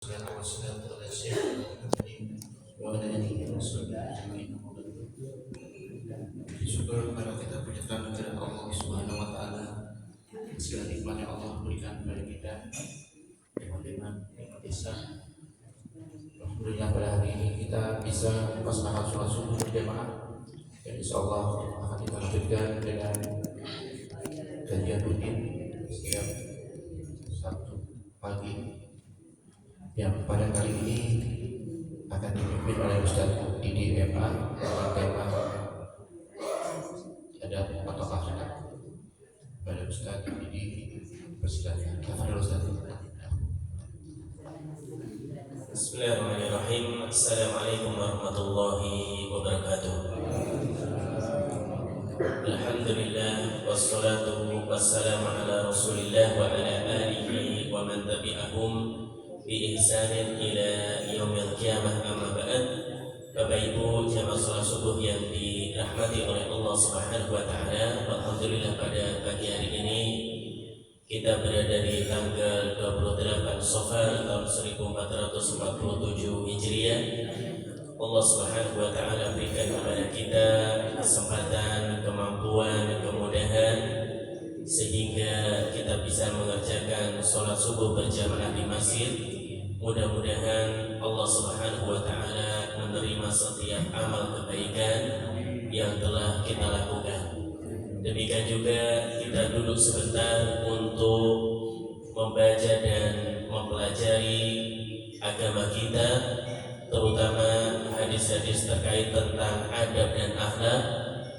والصلاة على سيدنا محمد وعلى آله وصحبه أجمعين. Syukur kepada kita bersyukur kepada Allah Subhanahu Wa Taala segala nikmat yang Allah berikan kepada kita. Nikmat Islam. Alhamdulillah pada hari ini kita bisa melaksanakan sholat subuh berjamaah dan insya Allah akan kita lanjutkan dengan kajian rutin setiap Sabtu pagi yang pada kali ini akan dipimpin oleh Ustaz Didi MA dengan tema adab atau akhlak. Pada Ustaz Didi, persilakan. Tafadhol Ustaz. Bismillahirrahmanirrahim. Assalamualaikum warahmatullahi wabarakatuh. Alhamdulillah wassalatu wassalamu ala Rasulillah wa ala alihi wa man tabi'ahum bi ihsanin ila yaumil qiyamah, amma ba'd. Bapak Ibu jamaah salat subuh yang dirahmati oleh Allah Subhanahu wa taala, alhamdulillah pada pagi hari ini kita berada di tanggal 28 Safar tahun 1447 Hijriah. Allah Subhanahu wa taala berikan kepada kita kesempatan, kemampuan, kemudahan sehingga kita bisa mengerjakan sholat subuh berjamaah di masjid. Mudah-mudahan Allah Subhanahu wa taala menerima setiap amal kebaikan yang telah kita lakukan. Demikian juga kita duduk sebentar untuk membaca dan mempelajari agama kita, terutama hadis-hadis terkait tentang adab dan akhlak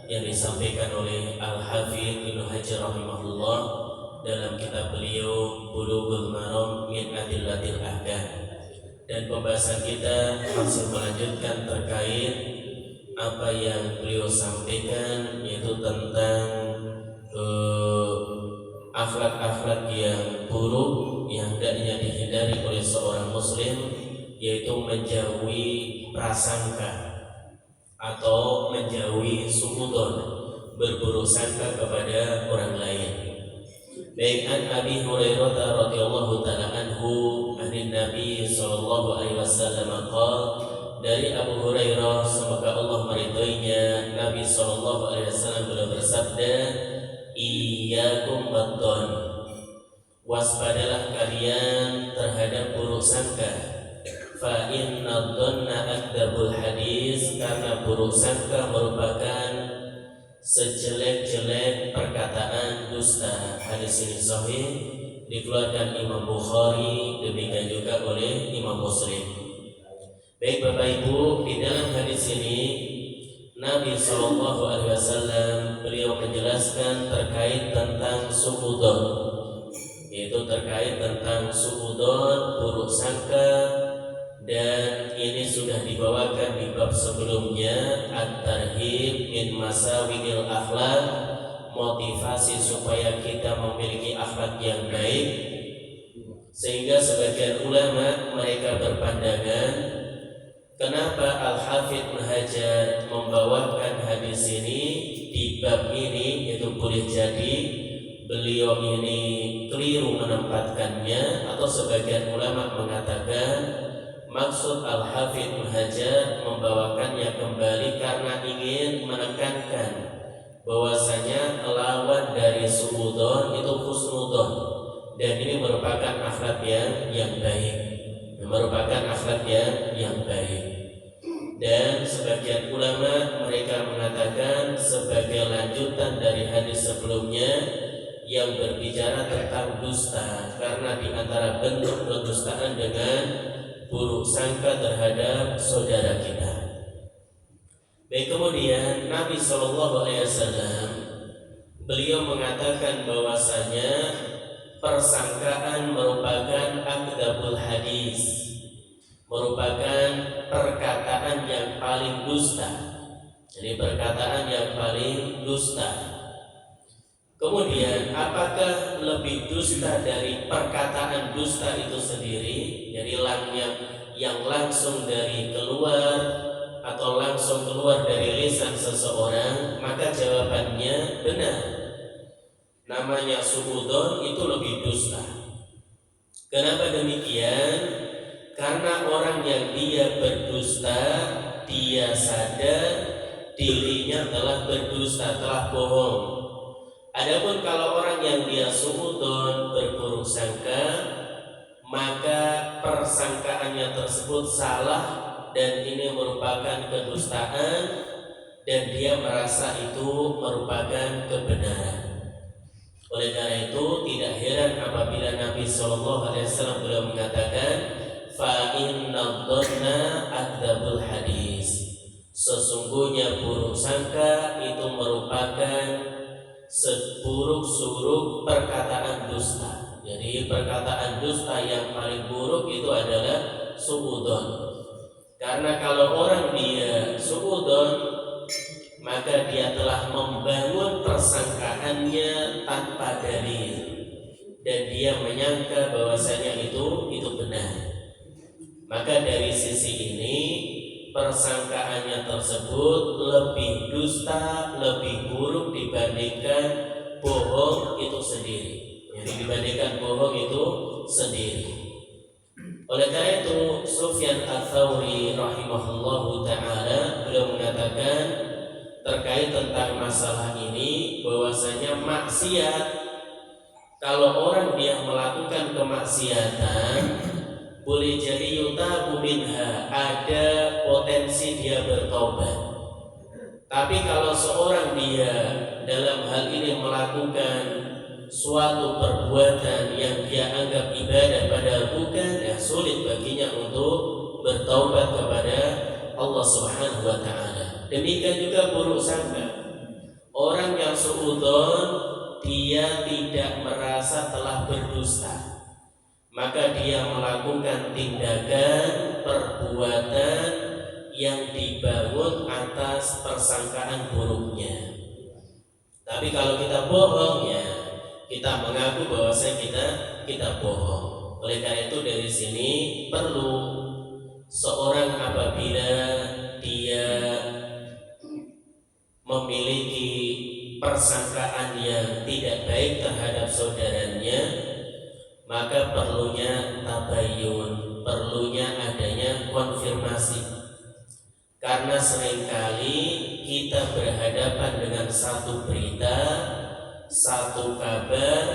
yang disampaikan oleh Al-Hafidz Ibnu Hajar rahimahullah dalam kitab beliau Bulughul Maram min Adillatil Ahkam. Dan pembahasan kita masih melanjutkan terkait apa yang beliau sampaikan, yaitu tentang akhlak-akhlak yang buruk yang hendaknya dihindari oleh seorang muslim, yaitu menjauhi prasangka atau menjauhi suudzon, berburuk sangka kepada orang lain. Baik, an Abi Hurairah radhiyallahu taala anhu anin Nabi sallallahu alaihi wasallam qala, dari Abu Hurairah semoga Allah meridhoinya, Nabi sallallahu alaihi wasallam beliau bersabda, iyyakum wadh-dhon, waspadalah kalian terhadap buruk sangka. Fa inna dhanna akdzabul hadis, karena buruk sangka merupakan sejelek-jelek perkataan dusta. Hadis ini sahih, dikeluarkan Imam Bukhari, demikian juga oleh Imam Muslim. Baik Bapak Ibu, di dalam hadis ini Nabi SAW beliau menjelaskan terkait tentang suudzon, yaitu terkait tentang suudzon, buruk sangka. Dan ini sudah dibawakan di bab sebelumnya, at-tarhib min masawiil akhlak, motivasi supaya kita memiliki akhlak yang baik. Sehingga sebagian ulama mereka berpandangan, kenapa Al-Hafidz Ibnu Hajar membawakan hadis ini di bab ini, yaitu boleh jadi beliau ini keliru menempatkannya, atau sebagian ulama mengatakan maksud Al-Hafidz Ibnu Hajar membawakannya kembali karena ingin menekankan bahwasanya lawan dari suudzon itu husnudzon, dan ini merupakan akhlak yang baik, yang baik. Dan sebagian ulama mereka mengatakan sebagai lanjutan dari hadis sebelumnya yang berbicara tentang dusta, karena di antara bentuk kedustaan dengan buruk sangka terhadap saudara kita. Baik, kemudian Nabi SAW beliau mengatakan bahwasanya persangkaan merupakan akdzabul hadis, merupakan perkataan yang paling dusta. Jadi perkataan yang paling dusta. Kemudian apakah lebih dusta dari perkataan dusta itu sendiri, jadi yang langsung dari keluar atau langsung keluar dari lisan seseorang? Maka jawabannya benar, namanya suudzon itu lebih dusta. Kenapa demikian? Karena orang yang dia berdusta, dia sadar dirinya telah berdusta, telah bohong. Adapun kalau orang yang dia suudzon, berburuk sangka, maka persangkaannya tersebut salah dan ini merupakan kedustaan dan dia merasa itu merupakan kebenaran. Oleh karena itu tidak heran apabila Nabi SAW beliau mengatakan, fa inna dhanna akdzabul hadis. Sesungguhnya buruk sangka itu merupakan seburuk-buruk perkataan dusta. Jadi perkataan dusta yang paling buruk itu adalah suudzon. Karena kalau orang dia suudzon, maka dia telah membangun persangkaannya tanpa dalil dan dia menyangka bahwasanya itu benar. Maka dari sisi ini persangkaannya tersebut lebih dusta, lebih buruk dibandingkan bohong itu sendiri. Jadi dibandingkan bohong itu sendiri. Oleh karena itu Sufyan Ats-Tsauri rahimahullahu taala beliau mengatakan terkait tentang masalah ini bahwasanya maksiat, kalau orang dia melakukan kemaksiatan boleh jadi yutabu minha, ada potensi dia bertobat. Tapi kalau seorang dia dalam hal ini melakukan suatu perbuatan yang dia anggap ibadah padahal bukan, ya sulit baginya untuk bertaubat kepada Allah Subhanahu wa taala. Demikian juga buruk sangka. Orang yang suudzon dia tidak merasa telah berdusta, maka dia melakukan tindakan perbuatan yang dibangun atas persangkaan buruknya. Tapi kalau kita bohong, ya kita mengaku bahwasanya kita bohong. Oleh karena itu dari sini perlu seorang apabila dia memiliki persangkaan yang tidak baik terhadap saudaranya, maka perlunya tabayyun, perlunya adanya konfirmasi. Karena seringkali kita berhadapan dengan satu berita, satu kabar,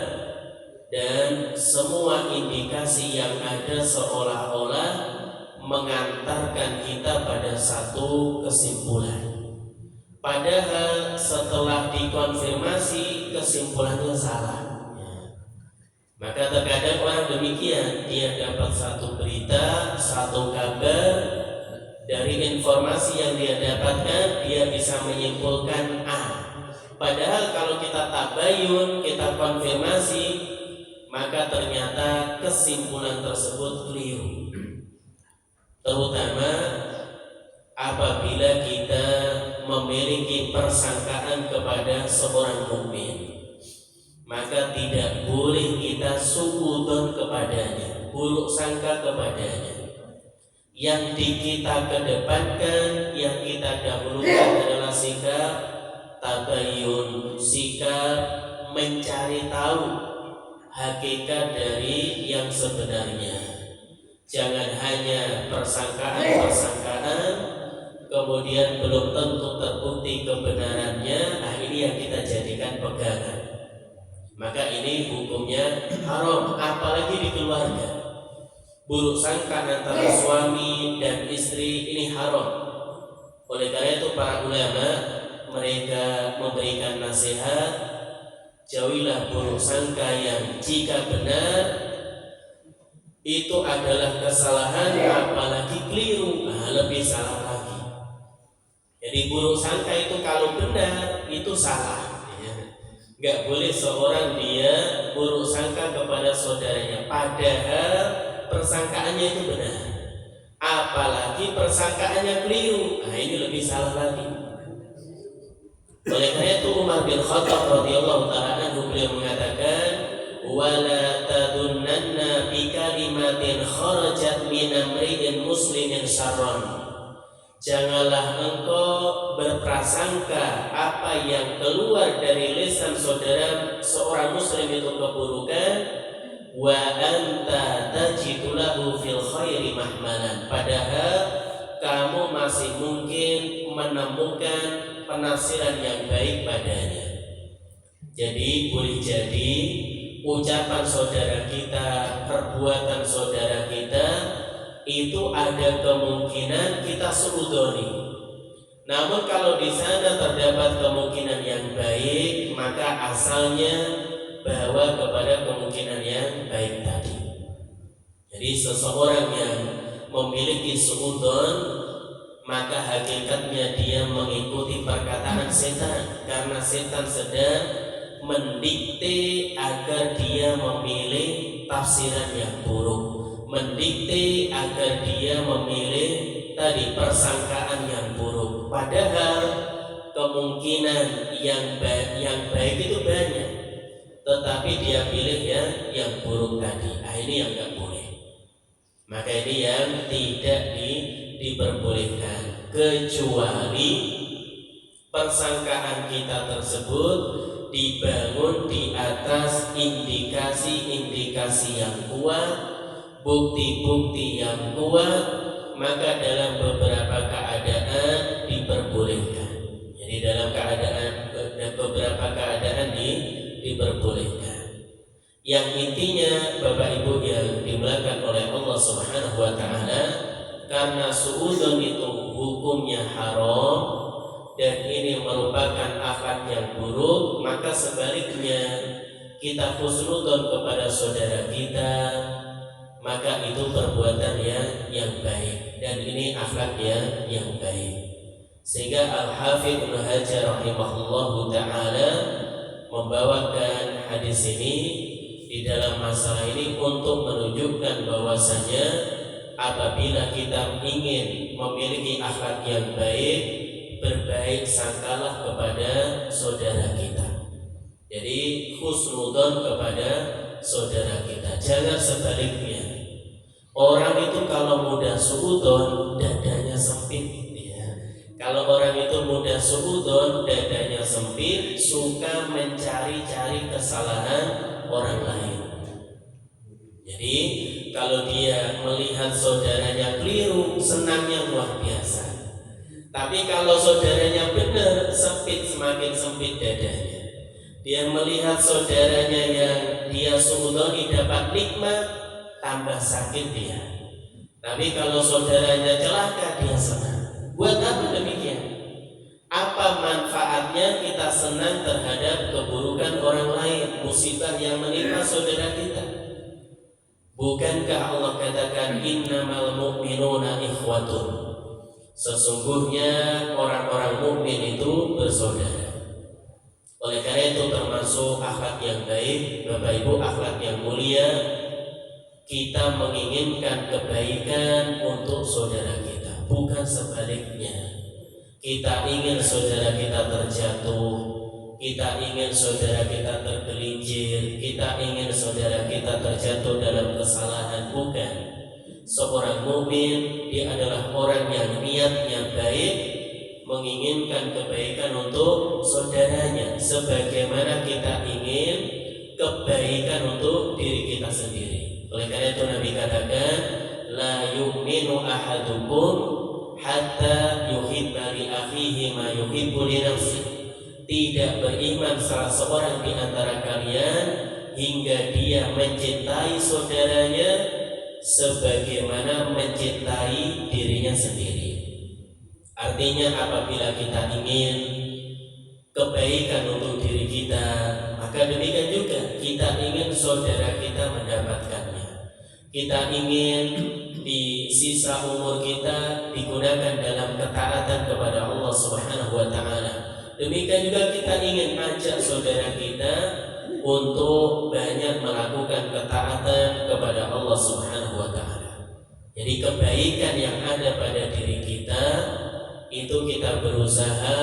dan semua indikasi yang ada seolah-olah mengantarkan kita pada satu kesimpulan. Padahal setelah dikonfirmasi kesimpulannya salah. Maka terkadang orang demikian, dia dapat satu berita, satu kabar, dari informasi yang dia dapatkan dia bisa menyimpulkan A. Padahal kalau kita tabayun, kita konfirmasi, maka ternyata kesimpulan tersebut keliru. Terutama apabila kita memiliki persangkaan kepada seorang mukmin, maka tidak boleh kita suudzon kepadanya, buruk sangka kepadanya. Yang kita kedepankan, yang kita dahulukan adalah sikap tabayyun, sikap mencari tahu hakikat dari yang sebenarnya. Jangan hanya persangkaan-persangkaan kemudian belum tentu terbukti kebenarannya, nah ini yang kita jadikan pegangan. Maka ini hukumnya haram, apalagi di keluarga. Buruk sangka antara suami dan istri ini haram. Oleh karena itu para ulama mereka memberikan nasihat, jauhilah buruk sangka yang jika benar itu adalah kesalahan, apalagi keliru, nah lebih salah lagi. Jadi buruk sangka itu kalau benar itu salah. Gak boleh seorang dia buruk sangka kepada saudaranya padahal persangkaannya itu benar, apalagi persangkaannya keliru, nah ini lebih salah lagi. Oleh karena itu Umar bin Khattab radhiyallahu taala anhu beliau mengatakan, wala tadunnanna bi kalimatin kharajat min amri'in muslimin syarran. Janganlah engkau berprasangka apa yang keluar dari lisan saudara seorang muslim itu keburukan, wa anta tajidu lahu fil khairi mahmalan, padahal kamu masih mungkin menemukan penafsiran yang baik padanya. Jadi boleh jadi ucapan saudara kita, perbuatan saudara kita itu ada kemungkinan kita suudoni. Namun kalau di sana terdapat kemungkinan yang baik, maka asalnya bawa kepada kemungkinan yang baik tadi. Jadi seseorang yang memiliki suudon, maka hakikatnya dia mengikuti perkataan setan, karena setan sedang mendikte agar dia memilih tafsiran yang buruk, mendikte agar dia memilih tadi persangkaan yang buruk. Padahal kemungkinan yang baik itu banyak, tetapi dia pilih yang buruk tadi. Ini yang nggak boleh. Maka ini yang tidak diperbolehkan, kecuali persangkaan kita tersebut dibangun di atas indikasi-indikasi yang kuat, bukti-bukti yang kuat, maka dalam beberapa keadaan diperbolehkan. Jadi dalam beberapa keadaan diperbolehkan. Yang intinya Bapak Ibu yang dimuliakan oleh Allah Subhanahu wa taala, karena suudzon itu hukumnya haram dan ini merupakan akhlak yang buruk, maka sebaliknya kita husnudzon kepada saudara kita, maka itu perbuatan yang baik dan ini akhlak yang baik. Sehingga Al-Hafidz Ibnu Hajar rahimahullahu taala membawakan hadis ini di dalam masalah ini untuk menunjukkan bahwasanya apabila kita ingin memiliki akhlak yang baik, berbaik sangkalah kepada saudara kita. Jadi husnudzon kepada saudara kita, jangan sebaliknya. Orang itu kalau mudah suudzon, dadanya sempit ya. Kalau orang itu mudah suudzon, dadanya sempit, suka mencari-cari kesalahan orang lain. Jadi kalau dia melihat saudaranya keliru, senangnya luar biasa. Tapi kalau saudaranya benar, semakin sempit dadanya. Dia melihat saudaranya yang dia suudzoni dapat nikmat, tambah sakit dia. Tapi kalau saudaranya celaka, dia senang. Buat apa demikian? Apa manfaatnya kita senang terhadap keburukan orang lain, musibah yang menimpa saudara kita? Bukankah Allah katakan innamal mu'minuna ikhwatun? Sesungguhnya orang-orang mukmin itu bersaudara. Oleh karena itu termasuk akhlak yang baik, Bapak Ibu, akhlak yang mulia, kita menginginkan kebaikan untuk saudara kita, bukan sebaliknya. Kita ingin saudara kita terjatuh, kita ingin saudara kita tergelincir, kita ingin saudara kita terjatuh dalam kesalahan, bukan. Seorang mukmin dia adalah orang yang niatnya baik, menginginkan kebaikan untuk saudaranya, sebagaimana kita ingin kebaikan untuk diri kita sendiri. Oleh karena itu Nabi katakan, la yu'minu ahadukum hatta yuhibba li akhihi ma yuhibbu li nafsihi. Tidak beriman salah seorang di antara kalian hingga dia mencintai saudaranya sebagaimana mencintai dirinya sendiri. Artinya apabila kita ingin kebaikan untuk diri kita, maka demikian juga kita ingin saudara kita mendapatkannya. Kita ingin di sisa umur kita digunakan dalam ketaatan kepada Allah Subhanahu wa taala. Demikian juga kita ingin ajak saudara kita untuk banyak melakukan ketaatan kepada Allah Subhanahu wa taala. Jadi kebaikan yang ada pada diri kita itu kita berusaha,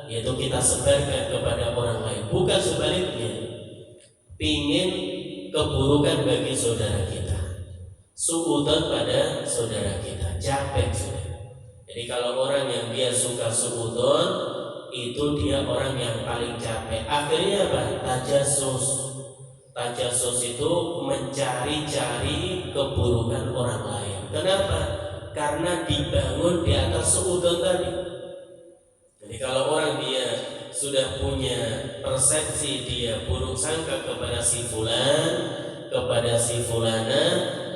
yaitu kita sebarkan kepada orang lain, bukan sebaliknya. Pingin keburukan bagi saudara kita, suudzon pada saudara kita, capek sudah. Jadi kalau orang yang dia suka suudzon, itu dia orang yang paling capek. Akhirnya apa? Tajasus. Tajasus itu mencari-cari keburukan orang lain. Kenapa? Karena dibangun di atas suudzon tadi. Jadi kalau orang dia sudah punya persepsi dia buruk sangka kepada si fulan, kepada si fulana,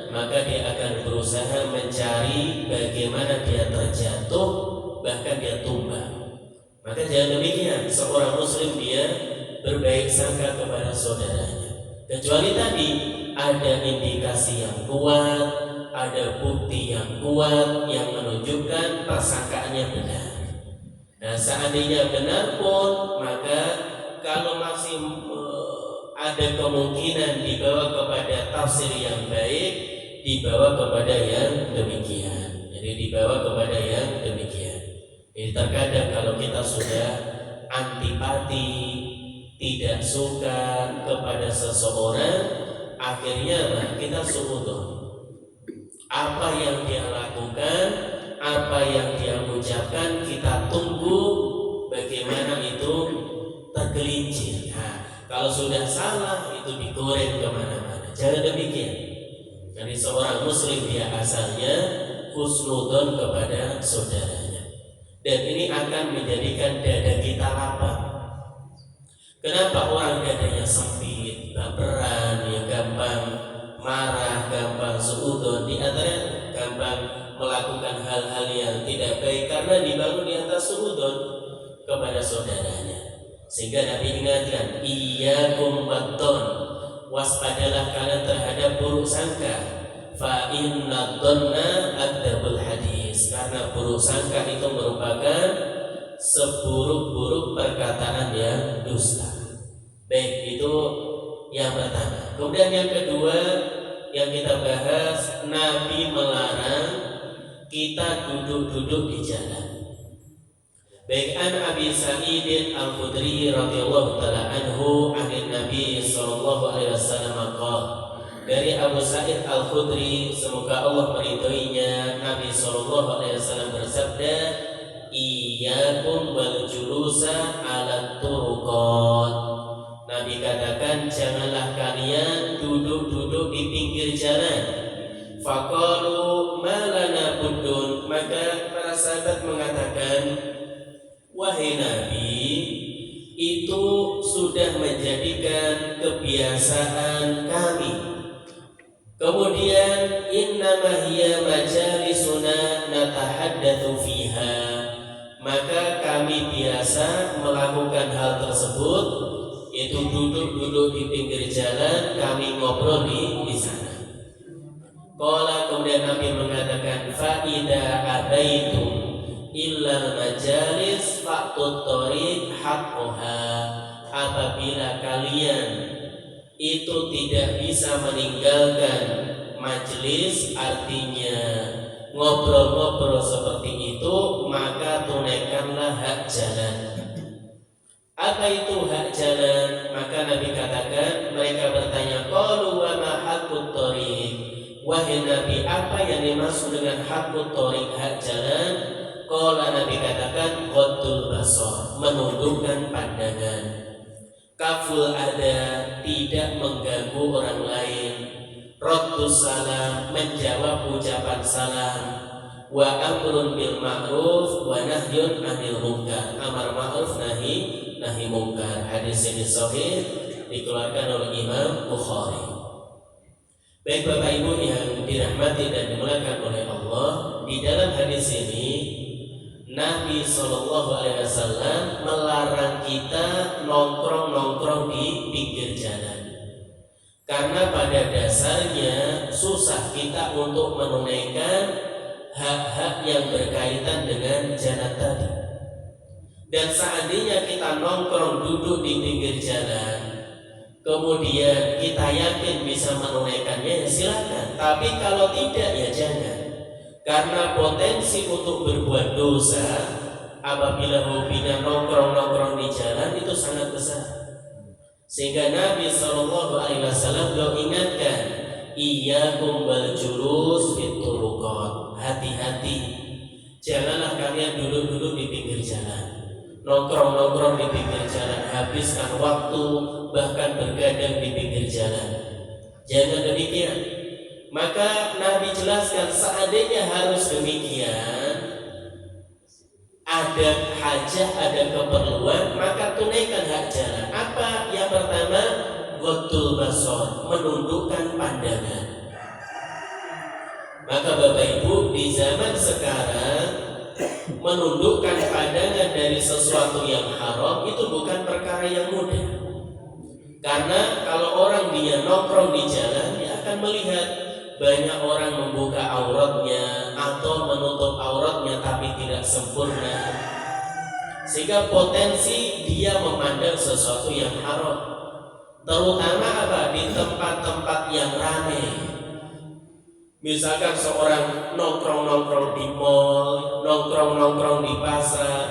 maka dia akan berusaha mencari bagaimana dia terjatuh, bahkan dia tumbang. Maka jangan demikian, seorang muslim dia berbaik sangka kepada saudaranya. Kecuali tadi ada indikasi yang kuat, ada bukti yang kuat yang menunjukkan persangkaannya benar. Nah, seandainya benar pun, maka kalau masih ada kemungkinan dibawa kepada tafsir yang baik, dibawa kepada yang demikian. Jadi dibawa kepada yang demikian. Jadi terkadang kalau kita sudah antipati, tidak suka kepada seseorang, akhirnya kita suudzon. Apa yang dia lakukan, apa yang dia ucapkan, kita tunggu bagaimana itu tergelincir. Nah, kalau sudah salah itu digoreng kemana-mana. Jangan demikian. Jadi seorang muslim dia asalnya husnudzon kepada saudaranya, dan ini akan menjadikan dada kita lapang. Kenapa orang dadanya sempit, baperan, ya gampang marah, gampang suudzon, di antaranya gampang melakukan hal-hal yang tidak baik karena dibangun di atas suudzon kepada saudaranya. Sehingga Nabi ingatkan, iyyakum wadh-dhon, waspadalah kalian terhadap buruk sangka, fa inna dhanna akdzabul hadis, karena buruk sangka itu merupakan seburuk-buruk perkataan yang dusta. Baik, itu yang pertama. Kemudian yang kedua yang kita bahas, Nabi melarang kita duduk-duduk di jalan. Baik, an Abi Sa'id Al-Khudri radhiyallahu taala anhu an Nabi sallallahu alaihi wasallam qala, dari Abu Sa'id Al-Khudri, semoga Allah meridhoinya, Nabi sallallahu alaihi wasallam bersabda, iyyakum wal julusa 'ala turuqat. Nabi katakan, janganlah kalian duduk-duduk di pinggir jalan. Faqalu ma lana buddun, maka para sahabat mengatakan, wahai Nabi, itu sudah menjadikan kebiasaan kami. Kemudian, innama hiya majalisuna natahaddatsu fiha, maka kami biasa melakukan hal tersebut, yaitu duduk-duduk di pinggir jalan, kami ngobrol di sana. Qala, kemudian Nabi mengatakan, fa idza abaitum illa majalis fa'tut thariq haqqaha, apabila kalian itu tidak bisa meninggalkan majelis, artinya ngobrol-ngobrol seperti itu, maka tunaikanlah hak jalan. Apa itu hak jalan? Maka Nabi katakan, mereka bertanya, qalu wa ma haqqut thariq, wahai Nabi, apa yang dimaksud dengan haqqut thariq, hak jalan? Qala, Nabi katakan, ghaddul basar, menundukkan pandangan, kaful ada, tidak mengganggu orang lain, raddus salam, menjawab ucapan salam, wa amrun bil ma'ruf wa nahyun 'anil munkar, amar ma'ruf nahi munkar. Hadis ini sahih, dikeluarkan oleh Imam Bukhari. Baik Bapak Ibu yang dirahmati dan dimuliakan oleh Allah, di dalam hadis ini Nabi SAW melarang kita nongkrong-nongkrong di pinggir jalan, karena pada dasarnya susah kita untuk menunaikan hak-hak yang berkaitan dengan jalan tadi. Dan seandainya kita nongkrong duduk di pinggir jalan, kemudian kita yakin bisa menunaikannya, ya silakan. Tapi kalau tidak, ya jangan. Karena potensi untuk berbuat dosa apabila hobinya nongkrong-nongkrong di jalan itu sangat besar. Sehingga Nabi SAW beliau ingatkan, iyyakum wal julus fit turuqat, hati-hati, janganlah kalian duduk-duduk di pinggir jalan. nongkrong-nongkrong di pinggir jalan, habiskan waktu bahkan bergadang di pinggir jalan. Jangan demikian. Maka Nabi jelaskan, seandainya harus demikian, ada hajah, ada keperluan, maka tunaikan hak jalan. Apa? Yang pertama, ghaddul basar, menundukkan pandangan. Maka Bapak Ibu, di zaman sekarang menundukkan pandangan dari sesuatu yang haram itu bukan perkara yang mudah. Karena kalau orang dia nongkrong di jalan, dia akan melihat banyak orang membuka auratnya atau menutup auratnya tapi tidak sempurna, sehingga potensi dia memandang sesuatu yang haram. Terutama apa? Di tempat-tempat yang ramai. Misalkan seorang nongkrong-nongkrong di mall, nongkrong-nongkrong di pasar,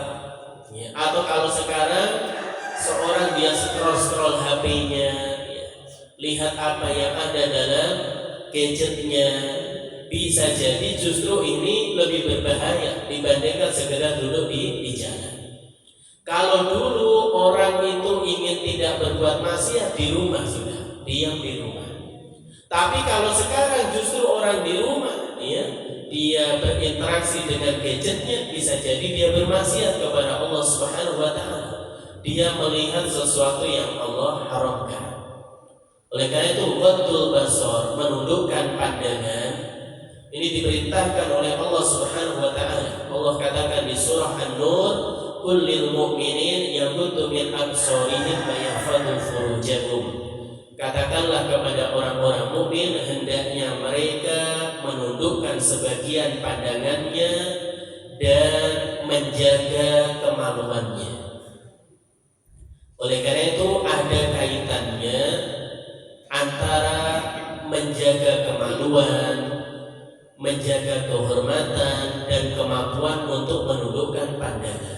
ya. Atau kalau sekarang seorang dia scroll HP-nya, ya. Lihat apa yang ada dalam gadgetnya, bisa jadi justru ini lebih berbahaya dibandingkan segera duduk di jalan. Kalau dulu orang itu ingin tidak berbuat maksiat di rumah sudah, diam di rumah. Tapi kalau sekarang justru orang di rumah, ya, dia berinteraksi dengan gadgetnya, bisa jadi dia bermaksiat kepada Allah Subhanahu wa Ta'ala. Dia melihat sesuatu yang Allah haramkan. Oleh karena itu, ghaddul basar, menundukkan pandangan, ini diperintahkan oleh Allah Subhanahu wa Ta'ala. Allah katakan di surah An-Nur, qul lil mu'minin yaghuddu min absarihim wa yahfadhu furujahum. Katakanlah kepada orang-orang mukmin, hendaknya mereka menundukkan sebagian pandangannya dan menjaga kemaluannya. Oleh karena itu, ada kaitannya antara menjaga kemaluan, menjaga kehormatan, dan kemampuan untuk menundukkan pandangan.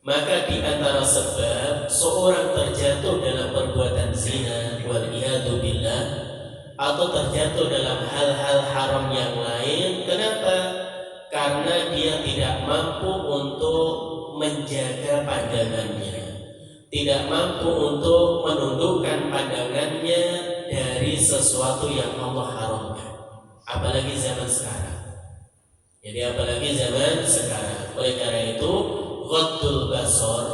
Maka di antara sebab seorang terjatuh dalam perbuatan zina wal-iyadu billah, atau terjatuh dalam hal-hal haram yang lain, kenapa? Karena dia tidak mampu untuk menjaga pandangannya, tidak mampu untuk menundukkan pandangannya dari sesuatu yang Allah haramkan. Apalagi zaman sekarang. Jadi apalagi zaman sekarang. Oleh karena itu, ghaddul basar,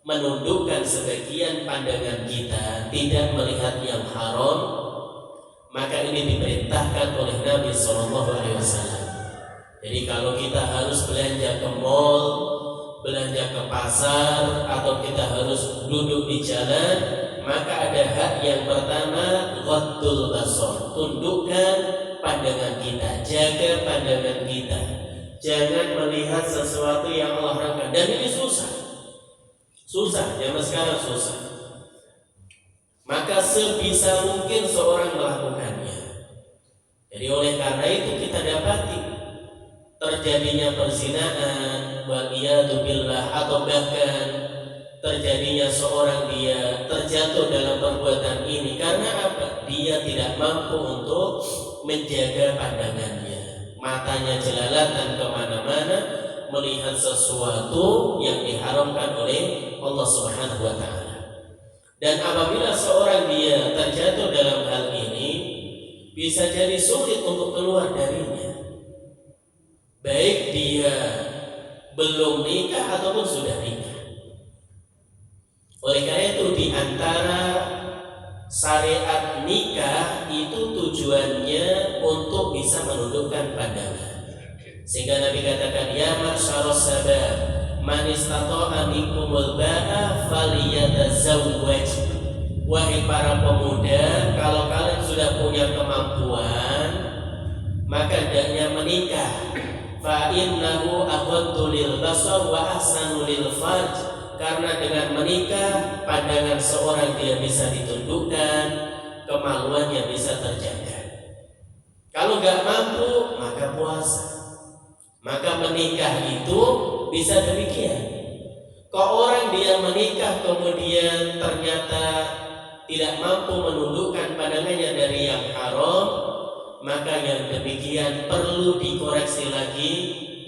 menundukkan sebagian pandangan kita, tidak melihat yang haram. Maka ini diperintahkan oleh Nabi SAW. Jadi kalau kita harus belanja ke mall, belanja ke pasar, atau kita harus duduk di jalan, maka ada hak yang pertama, ghaddul basar, tundukkan pandangan kita, jaga pandangan kita, jangan melihat sesuatu yang Allah haramkan. Dan ini susah, zaman sekarang susah. Maka sebisa mungkin seorang melakukannya. Jadi oleh karena itu kita dapati terjadinya perzinahan, wal-iyadu billah, atau bahkan terjadinya seorang dia terjatuh dalam perbuatan ini karena apa? Dia tidak mampu untuk menjaga pandangannya, matanya jelalatan kemana-mana melihat sesuatu yang diharamkan oleh Allah Subhanahu wa Ta'ala. Dan apabila seorang dia terjatuh dalam hal ini, bisa jadi sulit untuk keluar darinya, baik dia belum nikah ataupun sudah nikah. Oleh karena itu, di antara syariat nikah itu tujuannya untuk bisa menundukkan pandangan. Sehingga Nabi katakan, ya ma'syaras sabab, man istata'a minkumul ba'a falyatazawwaj. Wahai para pemuda, kalau kalian sudah punya kemampuan, maka hendaknya menikah. Fa innahu aghaddu lil basar wa ahsanu lil farj. Karena dengan menikah, pandangan seorang dia bisa ditundukkan, kemaluannya bisa terjaga. Kalau nggak mampu, maka puasa. Maka menikah itu bisa demikian. Kalau orang dia menikah kemudian ternyata tidak mampu menundukkan pandangannya dari yang haram, maka yang demikian perlu dikoreksi lagi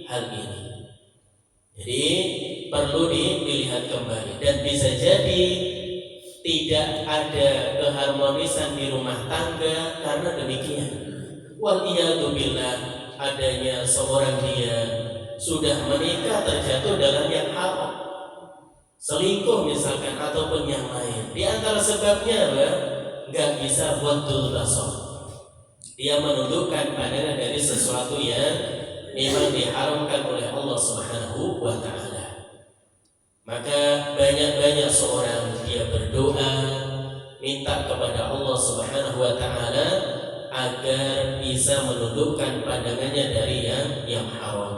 hal ini. Jadi perlu dilihat kembali, dan bisa jadi tidak ada keharmonisan di rumah tangga karena demikian. Waliyadzubillah, adanya seorang dia sudah menikah terjatuh dalam yang haram, selingkuh misalkan ataupun yang lain. Di antara sebabnya apa? Nggak bisa wadul basar. Dia menundukkan pandangan dari sesuatu yang memang diharamkan oleh Allah Subhanahu wa Ta'ala. Maka banyak-banyak seorang dia berdoa minta kepada Allah Subhanahu wa Ta'ala agar bisa menundukkan pandangannya dari yang haram.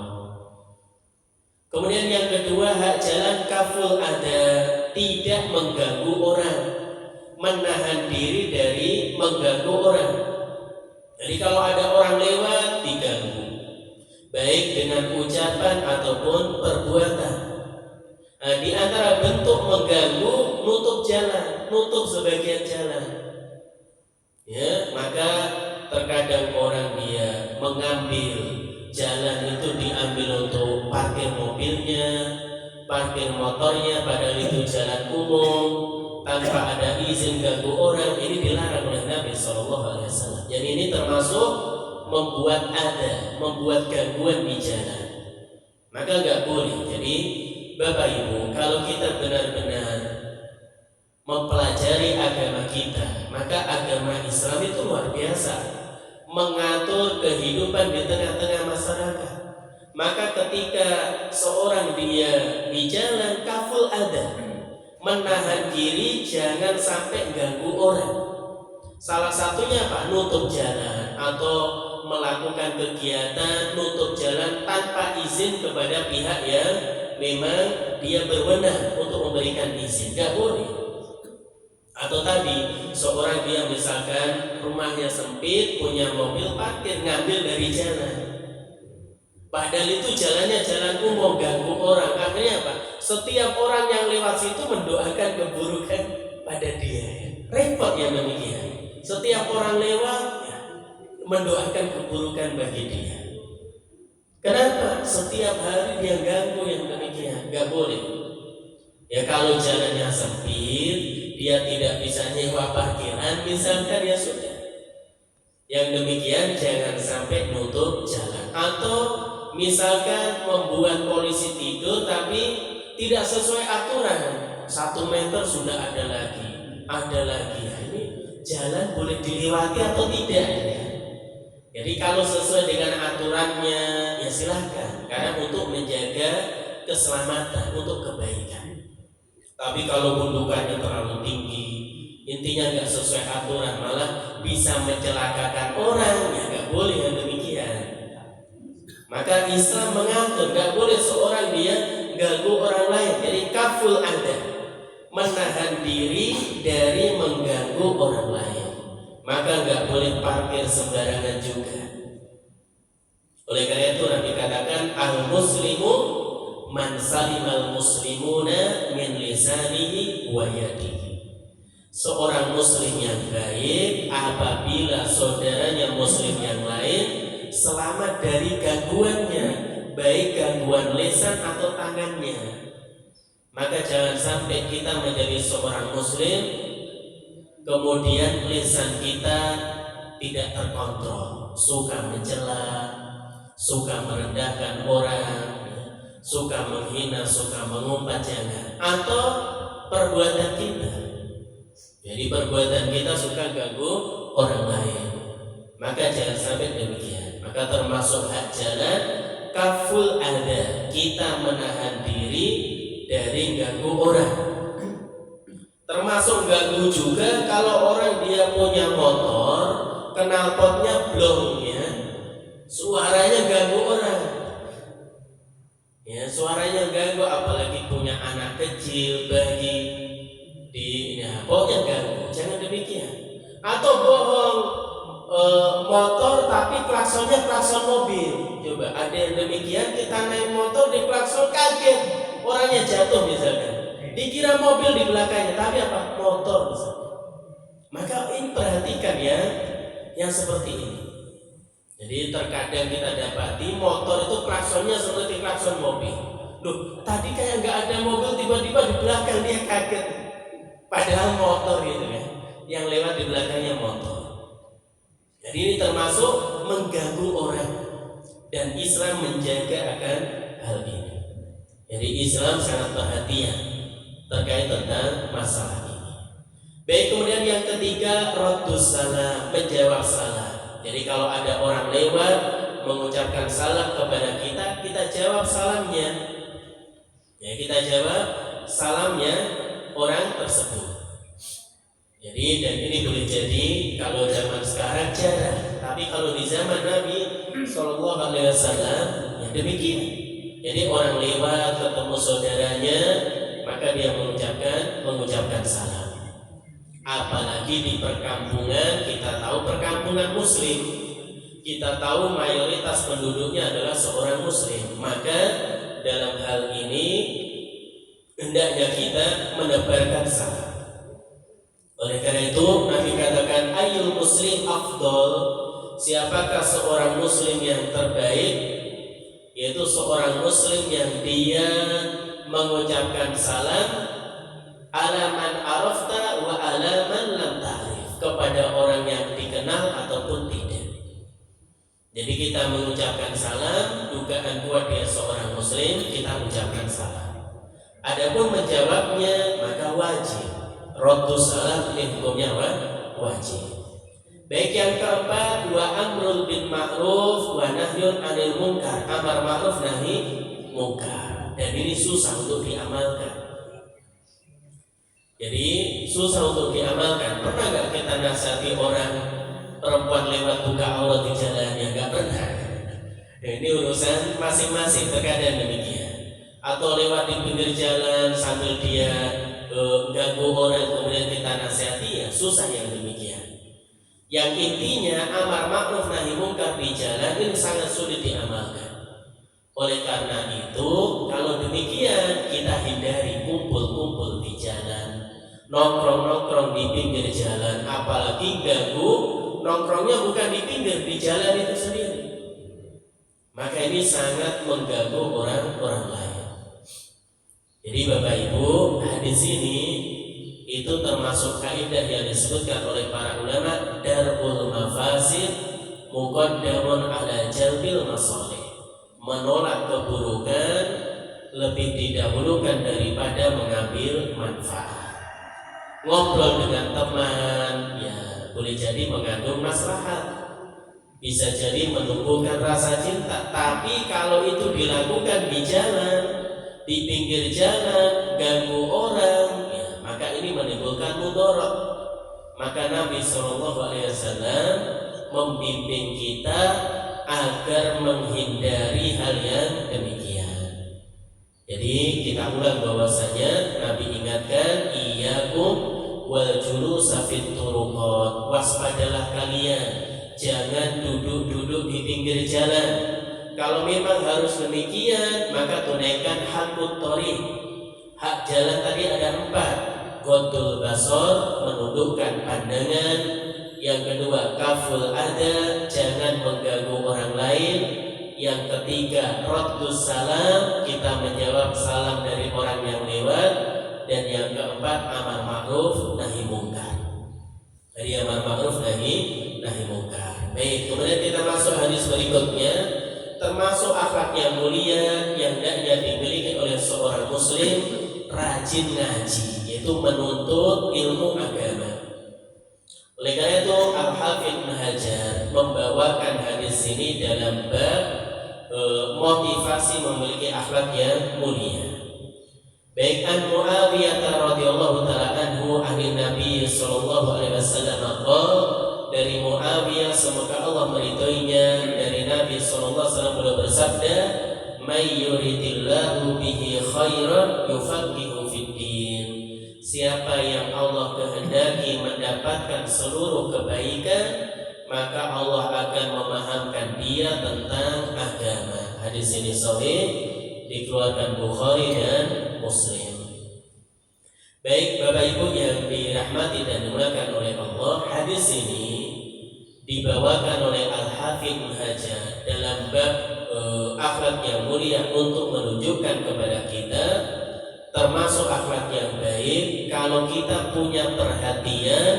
Kemudian yang kedua, hak jalan kaful ada, tidak mengganggu orang, menahan diri dari mengganggu orang. Jadi kalau ada orang lewat diganggu, baik dengan ucapan ataupun perbuatan. Nah, di antara bentuk mengganggu, nutup jalan, nutup sebagian jalan. Ya, maka terkadang orang dia mengambil jalan itu, diambil untuk parkir mobilnya, parkir motornya, padahal itu jalan umum tanpa ada izin ganggu orang. Ini dilarang oleh Nabi SAW. Jadi ini termasuk membuat gangguan di jalan. Maka nggak boleh. Jadi Bapak Ibu, kalau kita benar-benar mempelajari agama kita, maka agama Islam itu luar biasa, mengatur kehidupan di tengah-tengah masyarakat. Maka ketika seorang dia di jalan, kaful ada, menahan diri jangan sampai ganggu orang. Salah satunya apa? Nutup jalan atau melakukan kegiatan nutup jalan tanpa izin kepada pihak yang memang dia berwenang untuk memberikan izin. Gak boleh. Atau tadi seorang dia misalkan rumahnya sempit, punya mobil parkir, ngambil dari jalan, padahal itu jalannya jalan umum, ganggu orang. Akhirnya apa? Setiap orang yang lewat situ mendoakan keburukan pada dia. Repot yang demikian. Setiap orang lewat ya, mendoakan keburukan bagi dia. Kenapa? Setiap hari dia ganggu yang demikian. Gak boleh. Ya kalau jalannya sempit, dia tidak bisa nyewa parkiran misalkan, ya sudah. Yang demikian jangan sampai nutup jalan. Atau misalkan membuat polisi tidur tapi tidak sesuai aturan, 1 meter sudah ada lagi. Nah, ini jalan boleh dilewati atau tidak ya? Jadi kalau sesuai dengan aturannya ya silahkan, karena untuk menjaga keselamatan, untuk kebaikan. Tapi kalau gundukannya terlalu tinggi, intinya nggak sesuai aturan, malah bisa mencelakakan orang, ya nggak boleh yang demikian. Maka Islam mengatur nggak boleh seorang dia ganggu orang lain. Jadi kaful ada, menahan diri dari mengganggu orang lain. Maka nggak boleh parkir sembarangan juga. Oleh karena itu Nabi katakan al-muslimu man salimal muslimuna min lisanihi wa yadihi. Seorang muslim yang baik apabila saudaranya muslim yang lain selamat dari gangguannya, baik gangguan lisan atau tangannya. Maka jangan sampai kita menjadi seorang muslim kemudian lisan kita tidak terkontrol, suka mencela, suka merendahkan orang, suka menghina, suka mengumpat, jangan. Atau perbuatan kita, jadi perbuatan kita suka ganggu orang lain, maka jangan sampai demikian. Maka termasuk hak jalan kaful ada, kita menahan diri dari ganggu orang. Termasuk ganggu juga kalau orang dia punya motor, knalpotnya blong ya, suaranya ganggu orang. Ya, suaranya ganggu, apalagi punya anak kecil, bayi di ya, pokoknya ganggu. Jangan demikian. Atau bohong, motor tapi klaksonnya klakson mobil. Coba ada yang demikian, kita naik motor di klakson kaget, orangnya jatuh misalkan. Dikira mobil di belakangnya, tapi apa? Motor misalnya. Maka ini perhatikan ya, yang seperti ini. Jadi terkadang kita dapati motor itu klaksonnya seperti klakson mobil. Loh, tadi kayak nggak ada mobil, tiba-tiba di belakang dia kaget. Padahal motor gitu kan, yang lewat di belakangnya motor. Jadi ini termasuk mengganggu orang, dan Islam menjaga akan hal ini. Jadi Islam sangat perhatian terkait tentang masalah ini. Baik, kemudian yang ketiga, raddus salam, menjawab salam. Jadi kalau ada orang lewat mengucapkan salam kepada kita, kita jawab salamnya. Ya, kita jawab salamnya orang tersebut. Jadi dan ini boleh jadi kalau zaman sekarang jarang, tapi kalau di zaman Nabi Shallallahu Alaihi Wasallam ya demikian. Jadi orang lewat ketemu saudaranya, maka dia mengucapkan salam. Apalagi di perkampungan, kita tahu perkampungan Muslim, kita tahu mayoritas penduduknya adalah seorang Muslim, maka dalam hal ini hendaknya kita menebarkan salam. Oleh karena itu Nabi katakan ayyul muslim afdol, siapakah seorang Muslim yang terbaik? Yaitu seorang Muslim yang dia mengucapkan salam alaman arafta wa alaman lam ta'rif, kepada orang yang dikenal ataupun tidak. Jadi kita mengucapkan salam, dugaan kuat dia seorang Muslim, kita ucapkan salam. Adapun menjawabnya maka wajib. Raddus salam ini hukumnya wajib. Baik, yang keempat, wa amrul bil ma'ruf wa nahyun 'anil munkar, amar ma'ruf nahi munkar. Dan ini susah untuk diamalkan. Jadi susah untuk diamalkan. Pernah nggak kita nasihati orang perempuan lewat buka aurat di jalan? Ya nggak pernah. Ini urusan masing-masing, terkadang demikian. Atau lewat di pinggir jalan sambil dia ganggu orang kemudian kita nasihati, ya susah yang demikian. Yang intinya amar ma'ruf nahi munkar di jalan ini sangat sulit diamalkan. Oleh karena itu, kalau demikian kita hindari kumpul-kumpul di jalan, nongkrong-nongkrong di pinggir jalan, apalagi ganggu nongkrongnya bukan di pinggir, di jalan itu sendiri. Maka ini sangat mengganggu orang-orang lain. Jadi Bapak Ibu, hadis ini itu termasuk kaidah yang disebutkan oleh para ulama, darul mafasid muqaddamun ala jalbil masalih, menolak keburukan lebih didahulukan daripada mengambil manfaat. Ngobrol dengan teman ya boleh jadi mengandung maslahat, bisa jadi menumbuhkan rasa cinta. Tapi kalau itu dilakukan di jalan, di pinggir jalan, ganggu orang, maka ini menimbulkan mudarat. Maka Nabi SAW membimbing kita agar menghindari hal yang demikian. Jadi kita ulang bahwasanya Nabi ingatkan, iyyakum wal julusa fit turuqat, waspadalah kalian, jangan duduk-duduk di pinggir jalan. Kalau memang harus demikian, maka tunaikan hakut thoriq. Hak jalan tadi ada 4. Ghaddul basar, menundukkan pandangan. Yang kedua, kaful ada, jangan mengganggu orang lain. Yang ketiga, raddus salam, kita menjawab salam dari orang yang lewat. Dan yang keempat, amar ma'ruf nahi munkar. Dari amar ma'ruf nahi munkar. Baik, kemudian kita masuk hadis berikutnya. Termasuk akhlak yang mulia yang hendaknya dimiliki oleh seorang Muslim, rajin ngaji, yaitu menuntut ilmu agama. Oleh karena itu Al-Hafidz Ibnu Hajar membawakan hadis ini dalam bab motivasi memiliki akhlak yang mulia. Baik, an Muawiyah radhiyallahu taala anhu anin Nabi sallallahu alaihi wasallam dari Muawiyah, semoga Allah meridhoinya, dari Nabi sallallahu alaihi wasallam beliau bersabda, may yuridillahu bihi khairan yufaqihu fiddin. Siapa yang Allah kehendaki mendapatkan seluruh kebaikan, maka Allah akan memahamkan dia tentang agama. Hadis ini sahih, dikeluarkan Bukhari dan Muslim. Baik Bapak Ibu yang dirahmati dan dimuliakan oleh Allah, hadis ini dibawakan oleh Al-Hafidz Ibnu Hajar dalam bab akhlak yang mulia untuk menunjukkan kepada kita termasuk akhlak yang baik kalau kita punya perhatian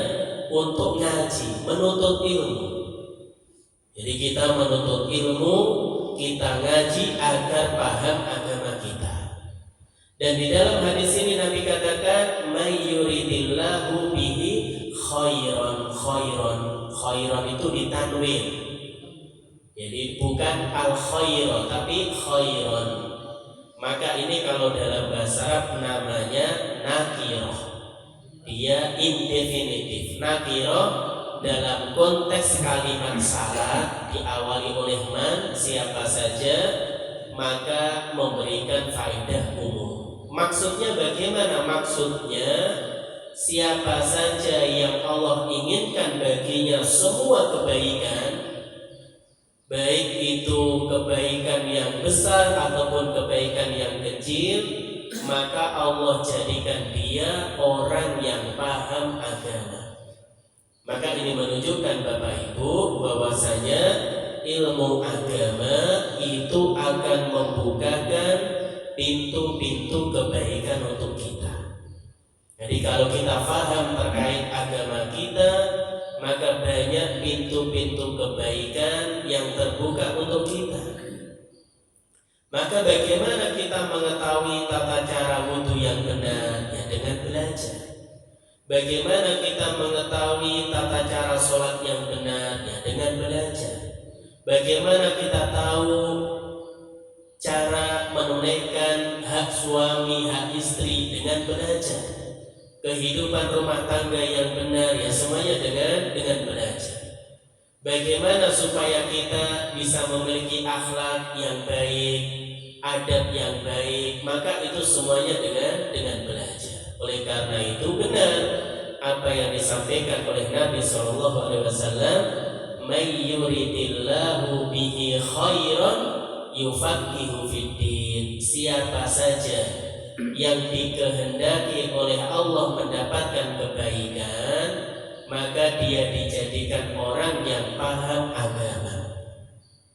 untuk ngaji, menuntut ilmu. Jadi kita menuntut ilmu, kita ngaji agar paham agama kita. Dan di dalam hadis ini Nabi katakan, "May yuridillahu bihi khairan." Khairan itu ditanwin. Jadi bukan al-khairan tapi khairan. Maka ini kalau dalam bahasa Arab namanya nakirah. Dia indefinitif. Nakirah dalam konteks kalimat syarat diawali oleh man, siapa saja, maka memberikan faedah umum. Maksudnya bagaimana? Maksudnya siapa saja yang Allah inginkan baginya semua kebaikan, baik itu kebaikan yang besar ataupun kebaikan yang kecil, maka Allah jadikan dia orang yang paham agama. Maka ini menunjukkan Bapak Ibu bahwasanya ilmu agama itu akan membukakan pintu-pintu kebaikan untuk kita. Jadi kalau kita paham terkait agama kita, maka banyak pintu-pintu kebaikan yang terbuka untuk kita. Maka bagaimana kita mengetahui tata cara wudhu yang benar? Ya dengan belajar. Bagaimana kita mengetahui tata cara sholat yang benar? Ya dengan belajar. Bagaimana kita tahu cara menunaikan hak suami, hak istri? Dengan belajar. Kehidupan rumah tangga yang benar, ya semuanya dengan belajar. Bagaimana supaya kita bisa memiliki akhlak yang baik, adab yang baik, maka itu semuanya dengan belajar. Oleh karena itu benar apa yang disampaikan oleh Nabi SAW, "May yuridillahu bihi khairan yufaqihu fiddin." Siapa saja yang dikehendaki oleh Allah mendapatkan kebaikan, maka dia dijadikan orang yang paham agama.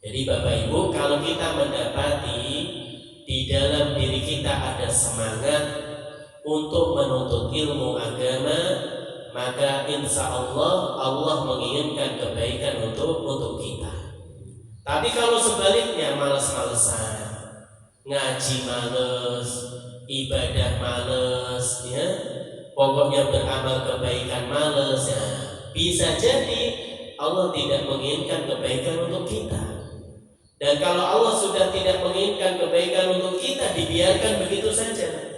Jadi Bapak Ibu, kalau kita mendapati di dalam diri kita ada semangat untuk menuntut ilmu agama, maka insya Allah menginginkan kebaikan untuk kita. Tapi kalau sebaliknya malas-malesan, ngaji males, ibadah males, ya, pokoknya beramal kebaikan males, ya, bisa jadi Allah tidak menginginkan kebaikan untuk kita. Dan kalau Allah sudah tidak menginginkan kebaikan untuk kita, dibiarkan begitu saja.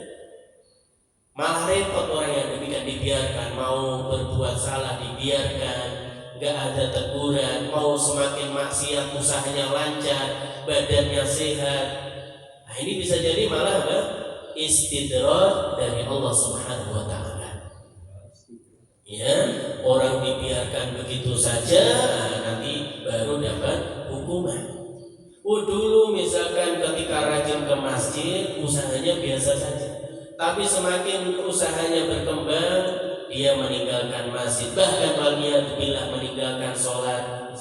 Malah repot orang yang demikian, dibiarkan, mau berbuat salah dibiarkan, gak ada teguran, mau semakin maksiat usahanya lancar, badannya sehat. Nah ini bisa jadi malah apa? Istidraj dari Allah Subhanahu wa taala. Ya, orang dibiarkan begitu saja, nanti baru dapat hukuman. Dulu misalkan ketika rajin ke masjid, usahanya biasa saja. Tapi semakin usahanya berkembang, dia meninggalkan masjid, bahkan waliyadzubillah meninggalkan sholat.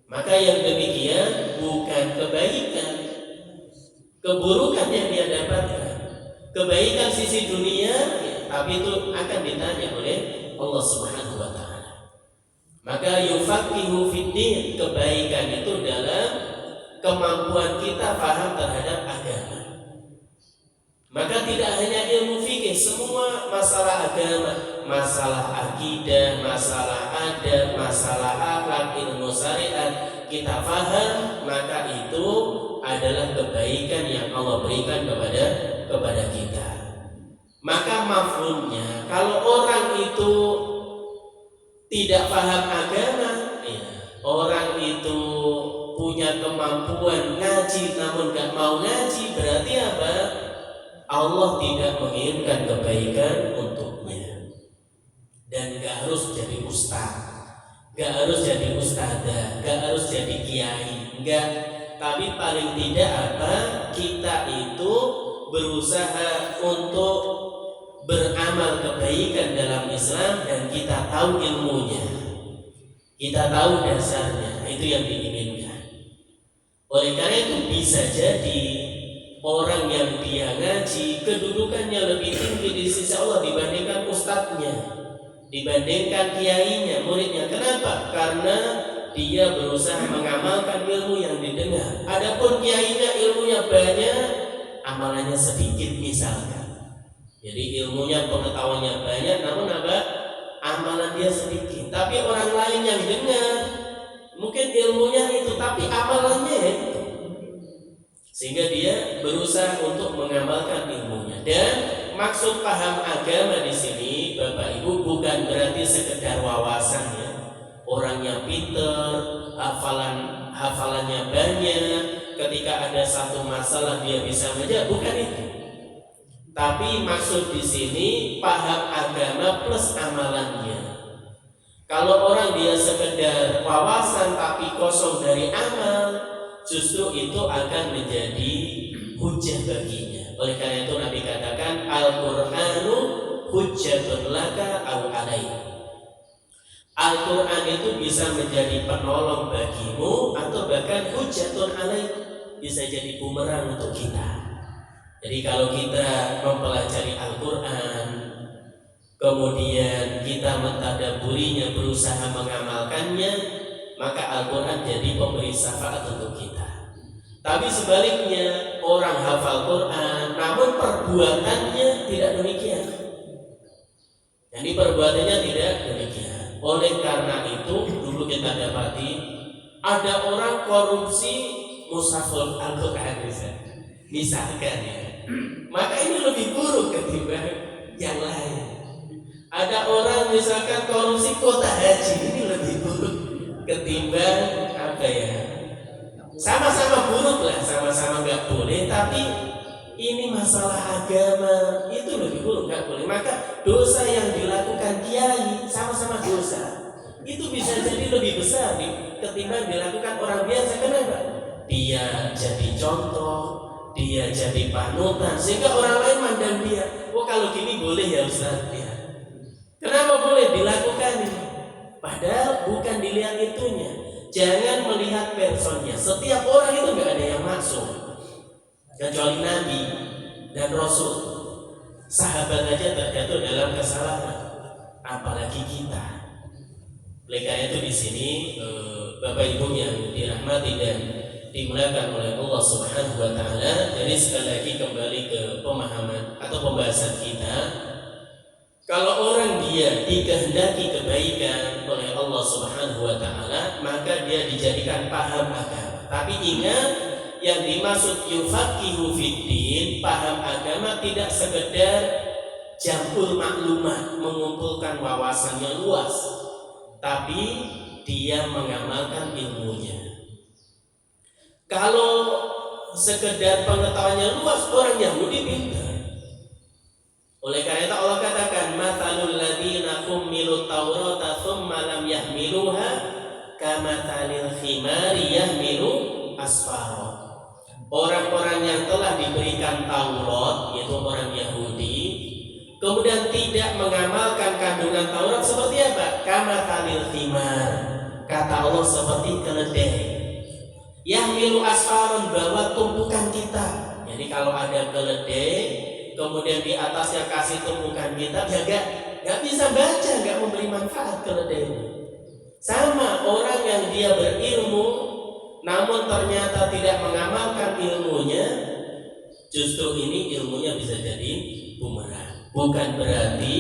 Maka yang demikian bukan kebaikan, keburukan yang dia dapatkan. Kebaikan sisi dunia, ya, tapi itu akan ditanya oleh Allah Subhanahu wa taala. Maka yufaqihu fiddin, kebaikan itu dalam kemampuan kita paham terhadap agama. Maka tidak hanya ilmu fikih, semua masalah agama, masalah akidah, masalah adab, masalah akhlak, ilmu syariat kita paham, maka itu adalah kebaikan yang Allah berikan kepada kita. Maka mafhumnya, kalau orang itu tidak paham agama, ya, orang itu punya kemampuan ngaji namun gak mau ngaji, berarti apa? Allah tidak menginginkan kebaikan untuknya. Dan gak harus jadi ustaz, gak harus jadi ustadzah, gak harus jadi kiai, enggak. Tapi paling tidak apa? Kita itu berusaha untuk beramal kebaikan dalam Islam dan kita tahu ilmunya, kita tahu dasarnya, itu yang diinginkan. Oleh karena itu bisa jadi orang yang dia ngaji kedudukannya lebih tinggi di sisi Allah dibandingkan ustadznya, dibandingkan kiainya, muridnya. Kenapa? Karena dia berusaha mengamalkan ilmu yang didengar. Adapun kiainya ilmunya banyak, amalannya sedikit misalkan. Jadi ilmunya, pengetahuannya banyak, namun amalan dia sedikit. Tapi orang lain yang dengar, mungkin ilmunya itu, tapi amalannya itu. Sehingga dia berusaha untuk mengamalkan ilmunya. Dan maksud paham agama di sini, Bapak Ibu, bukan berarti sekedar wawasannya. Orangnya pinter, hafalannya banyak, ketika ada satu masalah dia bisa menjawab, bukan itu. Tapi maksud di sini paham agama plus amalannya. Kalau orang dia sekedar wawasan tapi kosong dari amal, justru itu akan menjadi hujah baginya. Oleh karena itu Nabi katakan Al-Qur'anu hujjatun laka aw alaik. Al-Qur'an itu bisa menjadi penolong bagimu atau bahkan hujjatun alaik, bisa jadi bumerang untuk kita. Jadi kalau kita mempelajari Al-Qur'an, kemudian kita mentadabburinya, berusaha mengamalkannya, maka Al-Quran jadi pemberi syafaat untuk kita. Tapi sebaliknya, orang hafal Quran namun perbuatannya tidak demikian. Jadi perbuatannya tidak demikian. Oleh karena itu, dulu kita dapati ada orang korupsi mushaful Al-Quran misalkan ya. Maka ini lebih buruk ketimbang yang lain. Ada orang misalkan korupsi kota haji, ini lebih buruk ketimbang sama-sama buruk lah, sama-sama nggak boleh, tapi ini masalah agama itu lebih buruk, nggak boleh. Maka dosa yang dilakukan kiai sama-sama dosa itu bisa jadi lebih besar ketimbang dilakukan orang biasa. Kenapa? Dia jadi contoh, dia jadi panutan, sehingga orang lain mandang dia, oh kalau gini boleh ya Ustaz ya. Kenapa boleh dilakukan ini? Padahal bukan dilihat itunya. Jangan melihat personnya. Setiap orang itu nggak ada yang masuk, kecuali Nabi dan Rasul. Sahabat aja terjatuh dalam kesalahan, apalagi kita. Oleh karena itu di sini Bapak Ibu yang dirahmati dan dimuliakan oleh Allah Subhanahu wa taala. Jadi sekali lagi kembali ke pemahaman atau pembahasan kita. Kalau orang dia dikehendaki kebaikan oleh Allah Subhanahu wa taala, maka dia dijadikan paham agama. Tapi ingat, yang dimaksud yufaqihu fiddin, paham agama tidak sekedar jamul maklumat, mengumpulkan wawasan yang luas, tapi dia mengamalkan ilmunya. Kalau sekedar pengetahuannya luas, orang Yahudi pintar. Oleh karena itu Allah katakan matalul ladzina hummilut taurata tsumma lam yahmiluha kamathalil khimari yahmilu asfara. Orang-orang yang telah diberikan Taurat, yaitu orang Yahudi, kemudian tidak mengamalkan kandungan Taurat, seperti apa? Kamathalil khimar, kata Allah, seperti keledai. Yahmilu asfaron, bawa tumpukan kita. Jadi kalau ada keledai kemudian di atasnya kasih tumpukan kitab, ya gak bisa baca, gak memberi manfaat keledai ini. Sama orang yang dia berilmu namun ternyata tidak mengamalkan ilmunya, justru ini ilmunya bisa jadi bumerang. Bukan berarti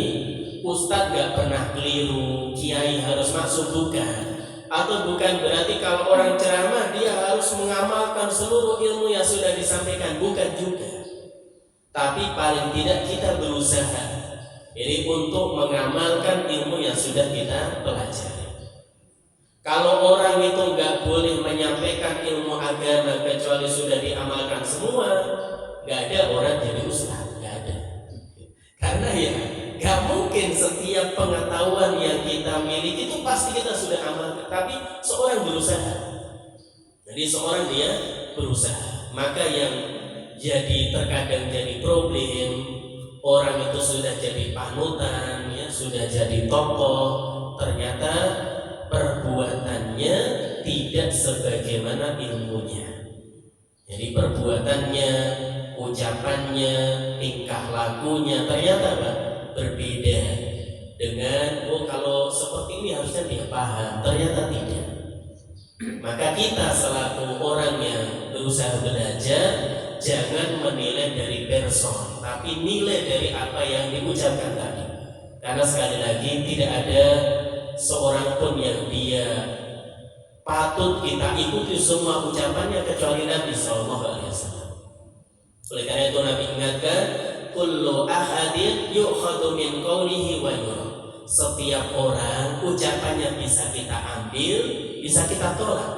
ustadz gak pernah keliru, kiai harus masuk, bukan. Atau bukan berarti kalau orang ceramah dia harus mengamalkan seluruh ilmu yang sudah disampaikan, bukan juga. Tapi paling tidak kita berusaha ini untuk mengamalkan ilmu yang sudah kita pelajari. Kalau orang itu nggak boleh menyampaikan ilmu agama kecuali sudah diamalkan semua, nggak ada orang jadi ustaz, nggak ada. Karena ya nggak mungkin setiap pengetahuan yang kita miliki itu pasti kita sudah amalkan. Tapi seorang berusaha. Jadi seorang dia berusaha. Maka yang jadi terkadang jadi problem, orang itu sudah jadi panutan, ya, sudah jadi tokoh, ternyata perbuatannya tidak sebagaimana ilmunya. Jadi perbuatannya, ucapannya, tingkah lakunya ternyata apa? Berbeda dengan kalau seperti ini harusnya dia paham, ternyata tidak. Maka kita selaku orang yang berusaha belajar, jangan menilai dari person, tapi nilai dari apa yang diucapkan tadi. Karena sekali lagi tidak ada seorang pun yang dia patut kita ikuti semua ucapannya kecuali Nabi SAW. Oleh karena itu Nabi ingatkan, kullu ahadin yu'khadhu min qawlihi wa yura. Setiap orang ucapannya bisa kita ambil, bisa kita tolak.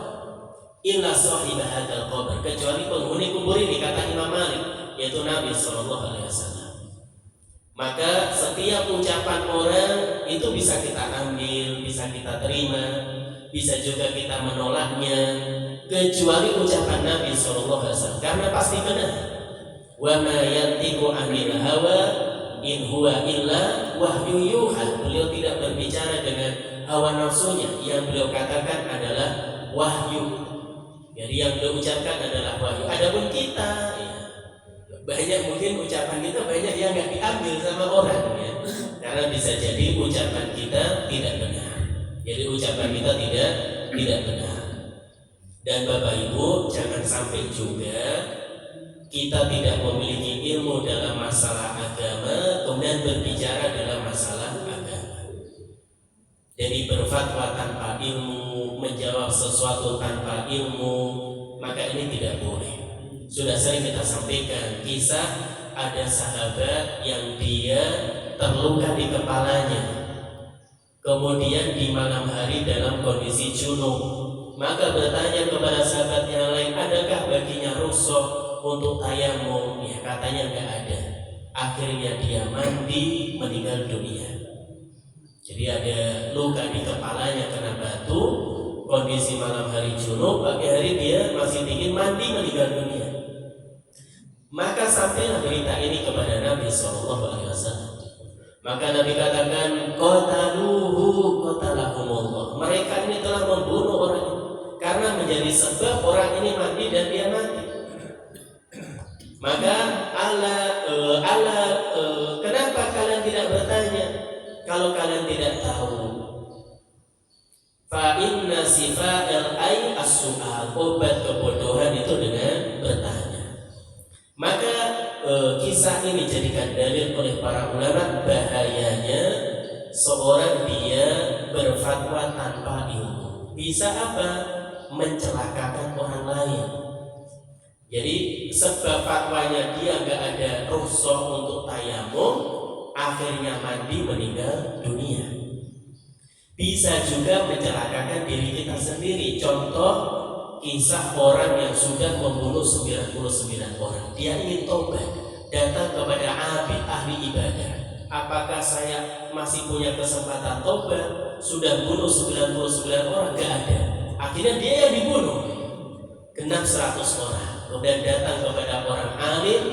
Illa sahibah hadzal qabr, kecuali penghuni kubur ini, kata Imam Malik, yaitu Nabi SAW. Maka setiap ucapan orang itu bisa kita ambil, bisa kita terima, bisa juga kita menolaknya, kecuali ucapan Nabi SAW, karena pasti benar. Wa ma yantiqu 'anil hawa in huwa illa wahyu yuha. Beliau tidak berbicara dengan hawa nafsunya, yang beliau katakan adalah wahyu. Jadi yang beliau ucapkan adalah wahyu. Adapun kita, banyak mungkin ucapan kita banyak yang nggak diambil sama orang, ya. Karena bisa jadi ucapan kita tidak benar. Jadi ucapan kita tidak benar. Dan Bapak Ibu, jangan sampai juga kita tidak memiliki ilmu dalam masalah agama kemudian berbicara dalam masalah agama. Jadi berfatwa tanpa ilmu, menjawab sesuatu tanpa ilmu, maka ini tidak boleh. Sudah sering kita sampaikan kisah ada sahabat yang dia terluka di kepalanya, kemudian di malam hari dalam kondisi junub, maka bertanya kepada sahabat yang lain, adakah baginya rukhsah untuk tayamum? Ya, katanya enggak ada. Akhirnya dia mandi, meninggal dunia. Jadi ada luka di kepalanya kena batu, kondisi malam hari junub, pagi hari dia masih dingin, mandi, meninggal dunia. Maka sampailah berita ini kepada Nabi SAW. Maka Nabi katakan, qatalahumullah. Mereka ini telah membunuh orang ini karena menjadi sebab orang ini mati dan dia mati. Maka kenapa kalian tidak bertanya kalau kalian tidak tahu? Fa inna sifa'al ay as-su'al, obat kebodohan itu dengan bertanya. Maka kisah ini dijadikan dalil oleh para ulama bahayanya seorang dia berfatwa tanpa ilmu. Bisa apa? Mencelakakan orang lain. Jadi sebab fatwanya dia nggak ada rukhsah untuk tayamum, akhirnya mandi meninggal dunia. Bisa juga mencelakakan diri kita sendiri. Contoh kisah orang yang sudah membunuh 99 orang. Dia ingin tobat, datang kepada abid ahli ibadah. Apakah saya masih punya kesempatan tobat? Sudah bunuh 99 orang, gak ada. Akhirnya dia yang dibunuh, genap 100 orang. Kemudian datang kepada orang alim,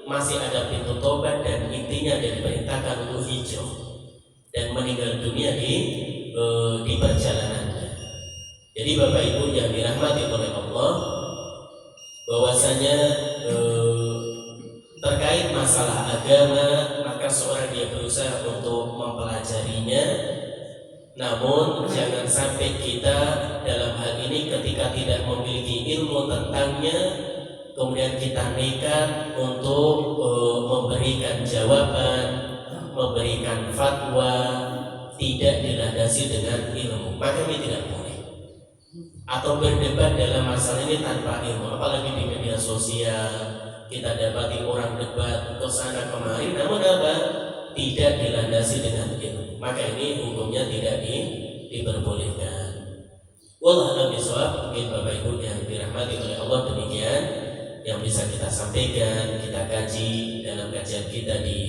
masih ada pintu tobat, dan intinya dia diperintahkan untuk hijrah dan meninggal dunia di perjalanannya. Jadi Bapak Ibu yang dirahmati oleh Allah, bahwasanya terkait masalah agama, maka seorang dia berusaha untuk mempelajarinya. Namun jangan sampai kita dalam hal ini ketika tidak memiliki ilmu tentangnya, kemudian kita nekat untuk memberikan jawaban, memberikan fatwa tidak dilandasi dengan ilmu. Maka ini tidak boleh. Atau berdebat dalam masalah ini tanpa ilmu, apalagi di media sosial kita dapati orang debat ke sana kemari, namun apa? Tidak dilandasi dengan ilmu. Maka ini hukumnya tidak diperbolehkan. Wallahu a'lam bishawab. Mungkin Bapak Ibu yang dirahmati oleh Allah, demikian yang bisa kita sampaikan, kita kaji dalam kajian kita di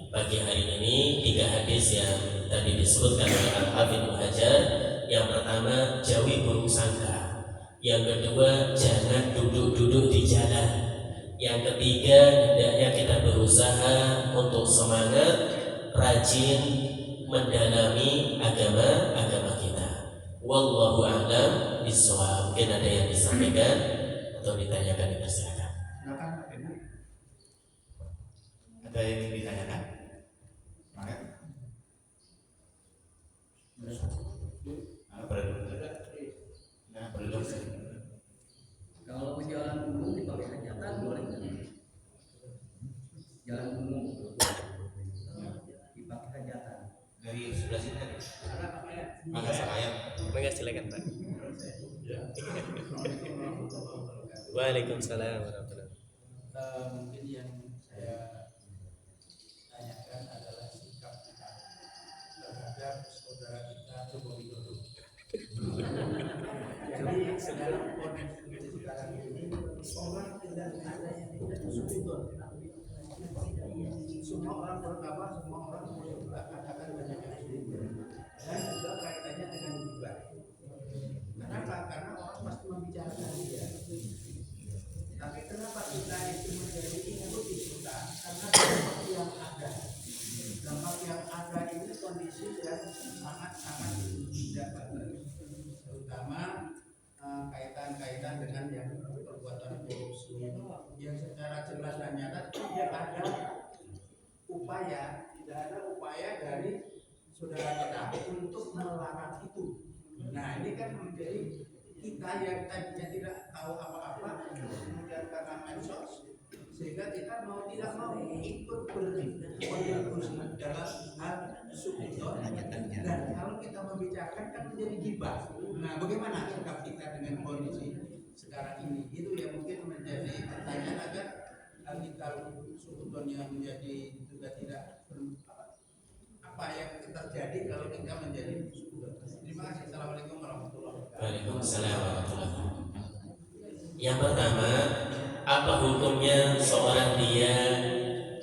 pagi hari ini. 3 hadis yang tadi disebutkan oleh Al-Hafidz Ibnu Hajar. Yang pertama, jauhi buruk sangka. Yang kedua, jangan duduk-duduk di jalan. Yang ketiga, hendaknya kita berusaha untuk semangat, rajin mendalami agama kita. Wallahu a'lam bishawab. Mungkin ada yang disampaikan atau ditanyakan dipersilakan. Silakan Pak Ibu. Ada yang ingin ditanyakan? Semangat. Belum. Kalau jalan umum dipakai hajatan boleh nggak? Jalan umum dipakai hajatan. Dari sebelah sini tadi. Mangga saya. Mangga silakan Pak. Waalaikumsalam warahmatullahi wabarakatuh. Mungkin yang saya tanyakan adalah sikap kita terhadap saudara kita Joko Widodo. Jadi dalam kondisi sekarang ini orang tidak ada yang tidak sujud. Semua orang berkata, semua orang mengatakan banyak yang sujud. Dan juga kaitannya dengan gibah. Kenapa? Karena orang pasti membicarakan dia. Tapi kenapa kita itu menjadi ikut ikutan? Karena dampak yang ada. Dampak yang ada ini kondisi yang sangat-sangat tidak bagus. Terutama kaitan-kaitan dengan yang perbuatan korupsi yang secara jelas dan nyata tidak ada upaya dari saudara kita untuk melarang itu. Nah ini kan menjadi kita yang tadinya tidak tahu apa-apa kemudian karena medsos sehingga kita mau tidak mau ikut berkontribusi dalam hal subsidi dan kalau kita membicarakan kan menjadi gibah. Nah bagaimana sikap kita dengan kondisi sekarang ini? Itu yang mungkin menjadi pertanyaan agar kita subsidi yang menjadi juga tidak apa yang terjadi kalau kita menjadi subsidi. Terima kasih. Assalamualaikum warahmatullahi wabarakatuh. Waalaikumsalam warahmatullahi wabarakatuh. Yang pertama, apa hukumnya seorang dia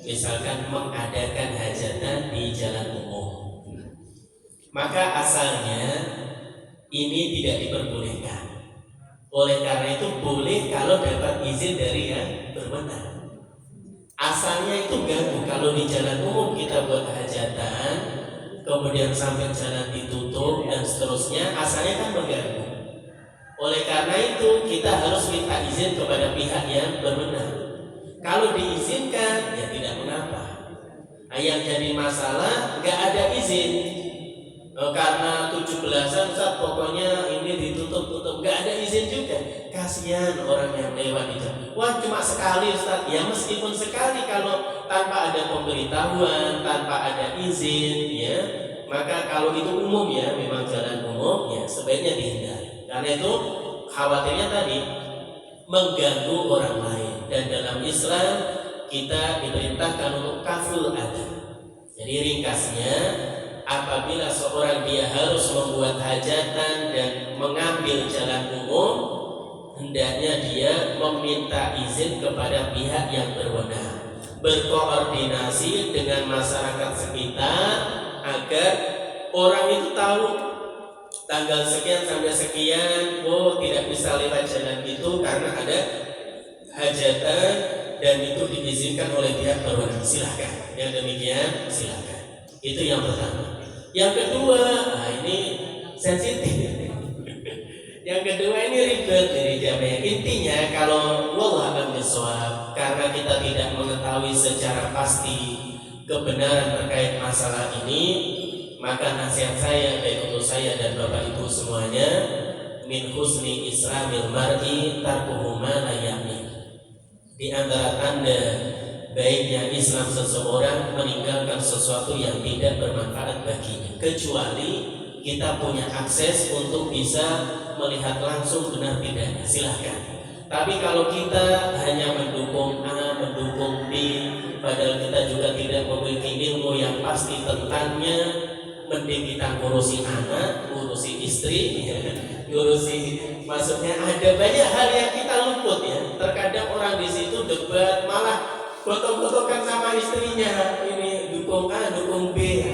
misalkan mengadakan hajatan di jalan umum? Maka asalnya ini tidak diperbolehkan. Oleh karena itu boleh kalau dapat izin dari yang berwenang. Asalnya itu ganggu kalau di jalan umum kita buat hajatan, kemudian sampai jalan ditutup dan seterusnya, asalnya kan mengganggu. Oleh karena itu kita harus minta izin kepada pihak yang berwenang. Kalau diizinkan ya tidak mengapa. Nah, yang jadi masalah nggak ada izin karena 17-an Ustaz pokoknya ini ditutup nggak ada izin juga. Kasihan orang yang lewat di jalan. Wah cuma sekali Ustaz. Ya meskipun sekali kalau tanpa ada pemberitahuan, tanpa ada izin ya, maka kalau itu umum ya, memang jalan umum ya sebaiknya dihindari. Karena itu khawatirnya tadi mengganggu orang lain. Dan dalam Islam kita diperintahkan untuk kaful adha. Jadi ringkasnya, apabila seorang dia harus membuat hajatan dan mengambil jalan umum, hendaknya dia meminta izin kepada pihak yang berwenang, berkoordinasi dengan masyarakat sekitar agar orang itu tahu tanggal sekian sampai sekian, oh tidak bisa lewat jalan itu karena ada hajatan dan itu diizinkan oleh pihak berwenang. Silahkan, yang demikian silahkan. Itu yang pertama. Yang kedua, nah ini sensitif. Yang kedua ini ribet dari jamaah. Intinya kalau wallah alam bisawab, karena kita tidak mengetahui secara pasti kebenaran terkait masalah ini, maka nasihat saya baik untuk saya dan Bapak Ibu semuanya, min husni islamil mar'i tarkuhu ma la ya'ni. Di antara tanda baiknya Islam seseorang meninggalkan sesuatu yang tidak bermanfaat baginya, kecuali kita punya akses untuk bisa melihat langsung benar tidaknya, silahkan. Tapi kalau kita hanya mendukung A, mendukung B, padahal kita juga tidak memiliki ilmu yang pasti tentangnya, mending kita ngurusi anak, ngurusi istri, ya, ngurusi, maksudnya ada banyak hal yang kita luput ya. Terkadang orang di situ debat malah foto-fotokan sama istrinya, ini dukung A, dukung B, ya.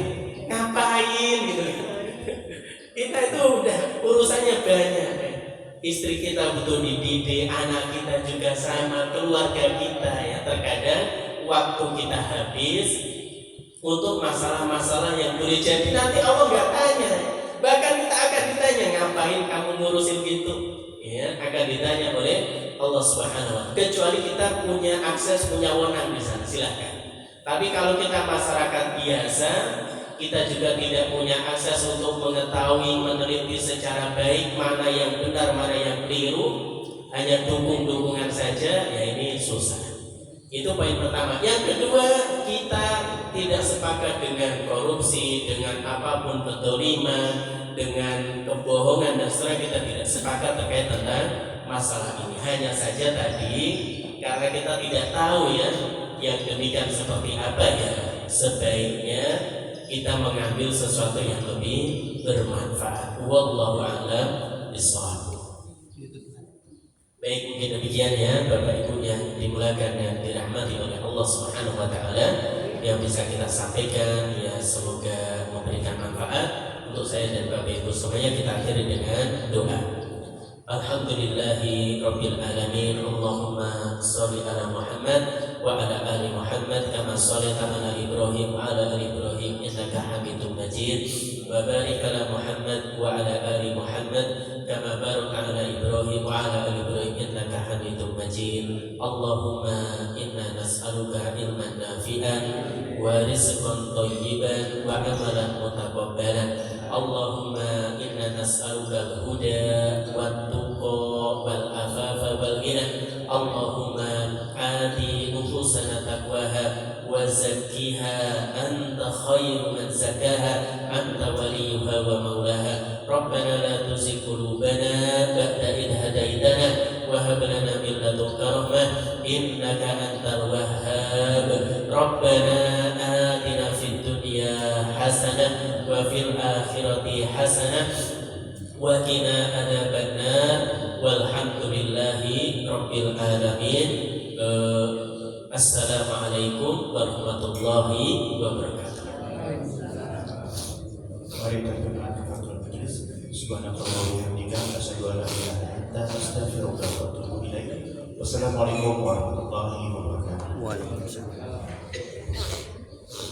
Ngapain gitu? Kita itu udah urusannya banyak. Istri kita butuh dididik, anak kita juga sama, keluarga kita ya. Terkadang waktu kita habis untuk masalah-masalah yang boleh jadi nanti Allah nggak tanya, bahkan kita akan ditanya ngapain kamu ngurusin gitu, ya akan ditanya oleh Allah Subhanahu wa Ta'ala. Kecuali kita punya akses, punya wewenang di sana, silahkan. Tapi kalau kita masyarakat biasa, kita juga tidak punya akses untuk mengetahui, meneliti secara baik mana yang benar, mana yang keliru, hanya dukung-dukungan saja, ya ini susah. Itu poin pertama. Yang kedua, kita tidak sepakat dengan korupsi, dengan apapun kezaliman, dengan kebohongan dan seterusnya. Kita tidak sepakat terkait tentang masalah ini. Hanya saja tadi karena kita tidak tahu ya yang demikian seperti apa, ya sebaiknya kita mengambil sesuatu yang lebih bermanfaat. Wallahu a'lam bishawab. Baik, mungkin demikian ya Bapak Ibu yang dimulakan dan dirahmati oleh Allah Subhanahu wa Ta'ala, yang bisa kita sampaikan, ya semoga memberikan manfaat untuk saya dan Bapak Ibu semuanya. Kita akhiri dengan doa. Alhamdulillahi Rabbil Alamin. Allahumma sholli ala Muhammad wa ala ali Muhammad kama shallaita ala Ibrahim wa ala ali Ibrahim innaka Hamidum Majid. Wa barik ala Muhammad wa ala ali Muhammad kama barakta ala Ibrahim wa ala ali Ibrahim innaka Hamidum Majid. Allahumma inna nas'aluka ilman nafi'an wa rizqan thayyiban wa amalan mutaqabbalan. Allahumma inna nas'aluka al-huda wat-tuqa wal-afafa wal-ghina. Allahumma ati nufusana taqwaha wa zakkiha anta khairu man zakkaha anta waliyuha wa maulaha. Rabbana la tuzigh qulubana ba'da idh hadaitana wa hab lana min ladunka rahmah innaka antal wahhab. Rabbana atina fid dunya hasanah wa fil akhirati hasanah wa qina adzabannar. Walhamdulillahi rabbil alamin. Assalamualaikum warahmatullahi wabarakatuh. Mari kita berdoa kafaratul majlis. Subhanallahi wa bihamdihi, asyhadu an la ilaha illa anta, astaghfiruka wa atubu ilaik. Wassalamualaikum warahmatullahi wabarakatuh. Waalaikumsalam.